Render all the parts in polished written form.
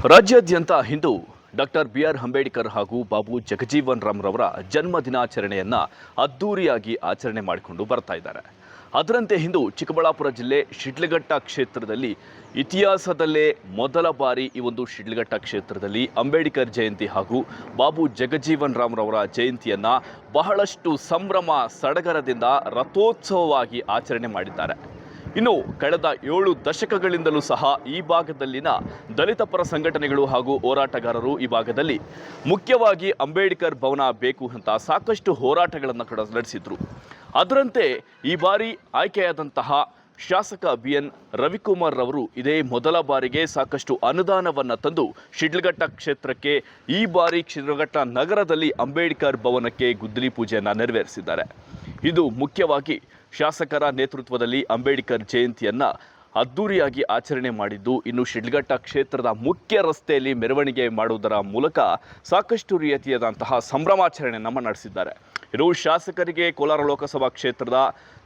ರಾಜ್ಯಾದ್ಯಂತ ಇಂದು doctor B R. Ambedkar ಹಾಗೂ ಬಾಬು ಜಗಜೀವನ್ ರಾಮ್ ರವರ ಜನ್ಮ ದಿನಾಚರಣೆಯನ್ನು ಅದ್ದೂರಿಯಾಗಿ ಆಚರಣೆ ಮಾಡಿಕೊಂಡು ಬರ್ತಾ ಇದ್ದಾರೆ. ಅದರಂತೆ ಇಂದು ಚಿಕ್ಕಬಳ್ಳಾಪುರ ಜಿಲ್ಲೆ ಶಿಡ್ಲಘಟ್ಟ ಕ್ಷೇತ್ರದಲ್ಲಿ ಇತಿಹಾಸದಲ್ಲೇ ಮೊದಲ ಬಾರಿ ಈ ಒಂದು ಶಿಡ್ಲಘಟ್ಟ ಕ್ಷೇತ್ರದಲ್ಲಿ ಅಂಬೇಡ್ಕರ್ ಜಯಂತಿ ಹಾಗೂ ಬಾಬು ಜಗಜೀವನ್ ರಾಮ್ ರವರ ಜಯಂತಿಯನ್ನು ಬಹಳಷ್ಟು ಸಂಭ್ರಮ ಸಡಗರದಿಂದ ರಥೋತ್ಸವವಾಗಿ ಆಚರಣೆ ಮಾಡಿದ್ದಾರೆ. ಇನ್ನು ಕಳೆದ 7 ದಶಕಗಳಿಂದಲೂ ಸಹ ಈ ಭಾಗದಲ್ಲಿನ ದಲಿತ ಪರ ಸಂಘಟನೆಗಳು ಹಾಗೂ ಹೋರಾಟಗಾರರು ಈ ಭಾಗದಲ್ಲಿ ಮುಖ್ಯವಾಗಿ ಅಂಬೇಡ್ಕರ್ ಭವನ ಬೇಕು ಅಂತ ಸಾಕಷ್ಟು ಹೋರಾಟಗಳನ್ನು ಕೂಡ ನಡೆಸಿದ್ರು. ಅದರಂತೆ ಈ ಬಾರಿ ಆಯ್ಕೆಯಾದಂತಹ ಶಾಸಕ ಬಿ.ಎನ್. ರವಿಕುಮಾರ್ ರವರು ಇದೇ ಮೊದಲ ಬಾರಿಗೆ ಸಾಕಷ್ಟು ಅನುದಾನವನ್ನು ತಂದು ಶಿಡ್ಲಘಟ್ಟ ಕ್ಷೇತ್ರಕ್ಕೆ ಈ ಬಾರಿ ಶಿಡ್ಲಘಟ್ಟ ನಗರದಲ್ಲಿ ಅಂಬೇಡ್ಕರ್ ಭವನಕ್ಕೆ ಗುದ್ದಲಿ ಪೂಜೆಯನ್ನು ನೆರವೇರಿಸಿದ್ದಾರೆ. ಇದು ಮುಖ್ಯವಾಗಿ ಶಾಸಕರ ನೇತೃತ್ವದಲ್ಲಿ ಅಂಬೇಡ್ಕರ್ ಜಯಂತಿಯನ್ನು ಅದ್ದೂರಿಯಾಗಿ ಆಚರಣೆ ಮಾಡಿದ್ದು, ಇನ್ನು ಶಿಡ್ಲಘಟ್ಟ ಕ್ಷೇತ್ರದ ಮುಖ್ಯ ರಸ್ತೆಯಲ್ಲಿ ಮೆರವಣಿಗೆ ಮಾಡುವುದರ ಮೂಲಕ ಸಾಕಷ್ಟು ರೀತಿಯಾದಂತಹ ಸಂಭ್ರಮಾಚರಣೆಯನ್ನು ನಡೆಸಿದ್ದಾರೆ. ಇನ್ನು ಶಾಸಕರಿಗೆ ಕೋಲಾರ ಲೋಕಸಭಾ ಕ್ಷೇತ್ರದ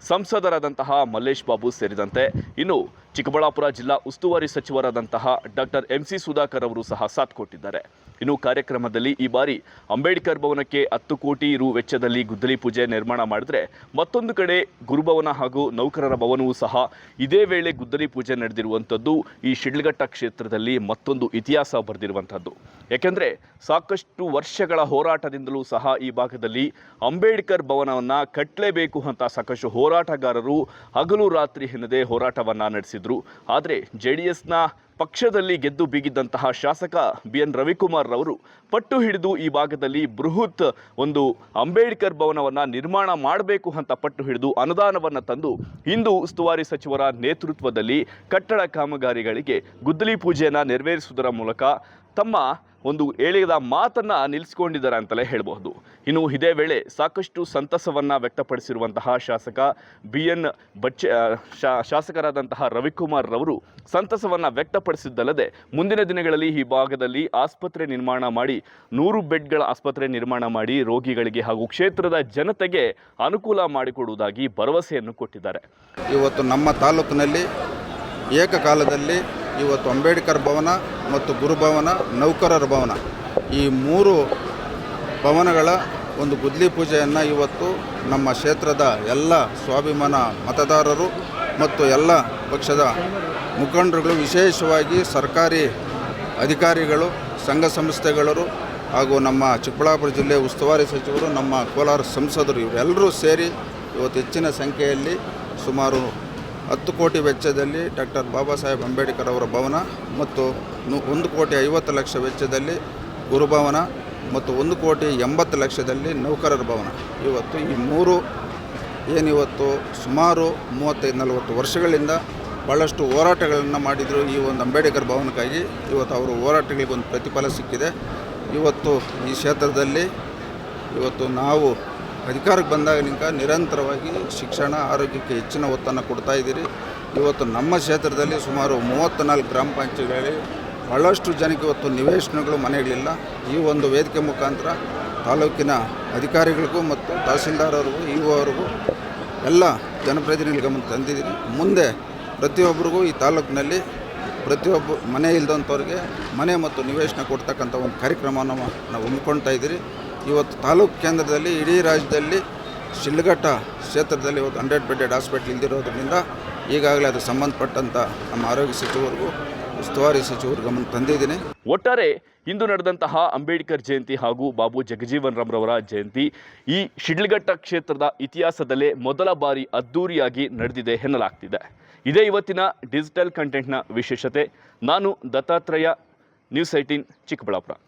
ಸಂಸದರಾದಂತಹ ಮಲ್ಲೇಶ್ ಬಾಬು ಸೇರಿದಂತೆ ಇನ್ನು ಚಿಕ್ಕಬಳ್ಳಾಪುರ ಜಿಲ್ಲಾ ಉಸ್ತುವಾರಿ ಸಚಿವರಾದಂತಹ ಡಾಕ್ಟರ್ ಎಂ.ಸಿ. ಸುಧಾಕರ್ ಅವರು ಸಹ ಸಾಥ್ ಕೊಟ್ಟಿದ್ದಾರೆ. ಇನ್ನು ಕಾರ್ಯಕ್ರಮದಲ್ಲಿ ಈ ಬಾರಿ ಅಂಬೇಡ್ಕರ್ ಭವನಕ್ಕೆ 10 ಕೋಟಿ ರು ವೆಚ್ಚದಲ್ಲಿ ಗುದ್ದಲಿ ಪೂಜೆ ನಿರ್ಮಾಣ ಮಾಡಿದ್ರೆ, ಮತ್ತೊಂದು ಕಡೆ ಗುರುಭವನ ಹಾಗೂ ನೌಕರರ ಭವನವೂ ಸಹ ಇದೇ ವೇಳೆ ಗುದ್ದಲಿ ಪೂಜೆ ನಡೆದಿರುವಂಥದ್ದು ಈ ಶಿಡ್ಲಘಟ್ಟ ಕ್ಷೇತ್ರದಲ್ಲಿ ಮತ್ತೊಂದು ಇತಿಹಾಸ ಬರೆದಿರುವಂಥದ್ದು. ಯಾಕೆಂದರೆ ಸಾಕಷ್ಟು ವರ್ಷಗಳ ಹೋರಾಟದಿಂದಲೂ ಸಹ ಈ ಭಾಗದಲ್ಲಿ ಅಂಬೇಡ್ಕರ್ ಭವನವನ್ನು ಕಟ್ಟಲೇಬೇಕು ಅಂತ ಸಾಕಷ್ಟು ಹೋರಾಟಗಾರರು ಹಗಲು ರಾತ್ರಿ ಎನ್ನದೇ ಹೋರಾಟವನ್ನು ನಡೆಸಿದರು. ಆದರೆ JDSನ ಪಕ್ಷದಲ್ಲಿ ಗೆದ್ದು ಬೀಗಿದ್ದಂತಹ ಶಾಸಕ ಬಿ.ಎನ್. ರವಿಕುಮಾರ್ ರವರು ಪಟ್ಟು ಹಿಡಿದು ಈ ಭಾಗದಲ್ಲಿ ಬೃಹತ್ ಒಂದು ಅಂಬೇಡ್ಕರ್ ಭವನವನ್ನು ನಿರ್ಮಾಣ ಮಾಡಬೇಕು ಅಂತ ಪಟ್ಟು ಹಿಡಿದು ಅನುದಾನವನ್ನು ತಂದು ಇಂದು ಉಸ್ತುವಾರಿ ಸಚಿವರ ನೇತೃತ್ವದಲ್ಲಿ ಕಟ್ಟಡ ಕಾಮಗಾರಿಗಳಿಗೆ ಗುದ್ದಲಿ ಪೂಜೆಯನ್ನು ನೆರವೇರಿಸುವುದರ ಮೂಲಕ ತಮ್ಮ ಒಂದು ಹೇಳಿದ ಮಾತನ್ನು ನಿಲ್ಲಿಸಿಕೊಂಡಿದ್ದಾರೆ ಅಂತಲೇ ಹೇಳಬಹುದು. ಇನ್ನು ಇದೇ ವೇಳೆ ಸಾಕಷ್ಟು ಸಂತಸವನ್ನು ವ್ಯಕ್ತಪಡಿಸಿರುವಂತಹ ಶಾಸಕ ಬಿ.ಎನ್. ಶಾಸಕರಾದಂತಹ ರವಿಕುಮಾರ್ ರವರು ಸಂತಸವನ್ನು ವ್ಯಕ್ತಪಡಿಸಿದ್ದಲ್ಲದೆ ಮುಂದಿನ ದಿನಗಳಲ್ಲಿ ಈ ಭಾಗದಲ್ಲಿ ಆಸ್ಪತ್ರೆ ನಿರ್ಮಾಣ ಮಾಡಿ 100 ಬೆಡ್ಗಳ ಆಸ್ಪತ್ರೆ ನಿರ್ಮಾಣ ಮಾಡಿ ರೋಗಿಗಳಿಗೆ ಹಾಗೂ ಕ್ಷೇತ್ರದ ಜನತೆಗೆ ಅನುಕೂಲ ಮಾಡಿಕೊಡುವುದಾಗಿ ಭರವಸೆಯನ್ನು ಕೊಟ್ಟಿದ್ದಾರೆ. ಇವತ್ತು ನಮ್ಮ ತಾಲೂಕಿನಲ್ಲಿ ಏಕಕಾಲದಲ್ಲಿ ಇವತ್ತು ಅಂಬೇಡ್ಕರ್ ಭವನ ಮತ್ತು ಗುರುಭವನ, ನೌಕರರ ಭವನ ಈ 3 ಭವನಗಳ ಒಂದು ಗುದ್ದಲಿ ಪೂಜೆಯನ್ನು ಇವತ್ತು ನಮ್ಮ ಕ್ಷೇತ್ರದ ಎಲ್ಲ ಸ್ವಾಭಿಮಾನ ಮತದಾರರು ಮತ್ತು ಎಲ್ಲ ಪಕ್ಷದ ಮುಖಂಡರುಗಳು, ವಿಶೇಷವಾಗಿ ಸರ್ಕಾರಿ ಅಧಿಕಾರಿಗಳು, ಸಂಘ ಸಂಸ್ಥೆಗಳು ಹಾಗೂ ನಮ್ಮ ಚಿಕ್ಕಬಳ್ಳಾಪುರ ಜಿಲ್ಲೆ ಉಸ್ತುವಾರಿ ಸಚಿವರು, ನಮ್ಮ ಕೋಲಾರ ಸಂಸದರು ಇವರೆಲ್ಲರೂ ಸೇರಿ ಇವತ್ತು ಹೆಚ್ಚಿನ ಸಂಖ್ಯೆಯಲ್ಲಿ ಸುಮಾರು 10 ಕೋಟಿ ವೆಚ್ಚದಲ್ಲಿ ಡಾಕ್ಟರ್ ಬಾಬಾ ಸಾಹೇಬ್ ಅಂಬೇಡ್ಕರ್ ಅವರ ಭವನ ಮತ್ತು 1,50,00,000 ವೆಚ್ಚದಲ್ಲಿ ಗುರುಭವನ ಮತ್ತು 1,80,00,000 ನೌಕರರ ಭವನ. ಇವತ್ತು ಈ 3 ಏನಿವತ್ತು ಸುಮಾರು 35-40 ವರ್ಷಗಳಿಂದ ಭಾಳಷ್ಟು ಹೋರಾಟಗಳನ್ನು ಮಾಡಿದರು ಈ ಒಂದು ಅಂಬೇಡ್ಕರ್ ಭವನಕ್ಕಾಗಿ. ಇವತ್ತು ಅವರ ಹೋರಾಟಗಳಿಗೊಂದು ಪ್ರತಿಫಲ ಸಿಕ್ಕಿದೆ. ಇವತ್ತು ಈ ಕ್ಷೇತ್ರದಲ್ಲಿ ಇವತ್ತು ನಾವು ಅಧಿಕಾರಕ್ಕೆ ಬಂದಾಗಲಿಂದ ನಿರಂತರವಾಗಿ ಶಿಕ್ಷಣ, ಆರೋಗ್ಯಕ್ಕೆ ಹೆಚ್ಚಿನ ಒತ್ತನ್ನು ಕೊಡ್ತಾ ಇದ್ದೀರಿ. ಇವತ್ತು ನಮ್ಮ ಕ್ಷೇತ್ರದಲ್ಲಿ ಸುಮಾರು 34 ಗ್ರಾಮ ಪಂಚಾಯತ್ಗಳಲ್ಲಿ ಭಾಳಷ್ಟು ಜನಕ್ಕೆ ಇವತ್ತು ನಿವೇಶನಗಳು, ಮನೆಗಳಿಲ್ಲ. ಈ ಒಂದು ವೇದಿಕೆ ಮುಖಾಂತರ ತಾಲೂಕಿನ ಅಧಿಕಾರಿಗಳಿಗೂ ಮತ್ತು ತಹಸೀಲ್ದಾರರಿಗೂ, ಇಒವರೆಗೂ ಎಲ್ಲ ಜನಪ್ರತಿನಿಧಿಗಳ ಗಮನ ತಂದಿದ್ದೀರಿ. ಮುಂದೆ ಪ್ರತಿಯೊಬ್ಬರಿಗೂ ಈ ತಾಲೂಕಿನಲ್ಲಿ ಪ್ರತಿಯೊಬ್ಬ ಮನೆ ಇಲ್ಲದಂಥವ್ರಿಗೆ ಮನೆ ಮತ್ತು ನಿವೇಶನ ಕೊಡ್ತಕ್ಕಂಥ ಒಂದು ಕಾರ್ಯಕ್ರಮವನ್ನು ನಾವು ಹಮ್ಮಿಕೊಳ್ತಾ ಇದ್ದೀರಿ. ಇವತ್ತು ತಾಲೂಕು ಕೇಂದ್ರದಲ್ಲಿ ಇಡೀ ರಾಜ್ಯದಲ್ಲಿ ಶಿಡ್ಲಘಟ್ಟ ಕ್ಷೇತ್ರದಲ್ಲಿ ಇವತ್ತು 100 ಬೆಡ್ಡೆಡ್ ಹಾಸ್ಪಿಟ್ಲ್ ಇಲ್ದಿರೋದ್ರಿಂದ ಈಗಾಗಲೇ ಅದು ಸಂಬಂಧಪಟ್ಟಂಥ ನಮ್ಮ ಆರೋಗ್ಯ ಸಚಿವರಿಗೂ ಉಸ್ತುವಾರಿ ಸಚಿವರು ಗಮನ ತಂದಿದ್ದೀನಿ. ಒಟ್ಟಾರೆ ಇಂದು ನಡೆದಂತಹ ಅಂಬೇಡ್ಕರ್ ಜಯಂತಿ ಹಾಗೂ ಬಾಬು ಜಗಜೀವನ್ ರಾಮ್ ರವರ ಜಯಂತಿ ಈ ಶಿಡ್ಲಘಟ್ಟ ಕ್ಷೇತ್ರದ ಇತಿಹಾಸದಲ್ಲೇ ಮೊದಲ ಬಾರಿ ಅದ್ದೂರಿಯಾಗಿ ನಡೆದಿದೆ ಎನ್ನಲಾಗ್ತಿದೆ. ಇದೇ ಇವತ್ತಿನ ಡಿಜಿಟಲ್ ಕಂಟೆಂಟ್ನ ವಿಶೇಷತೆ. ನಾನು ದತ್ತಾತ್ರೇಯ, ನ್ಯೂಸ್ 18 ಚಿಕ್ಕಬಳ್ಳಾಪುರ.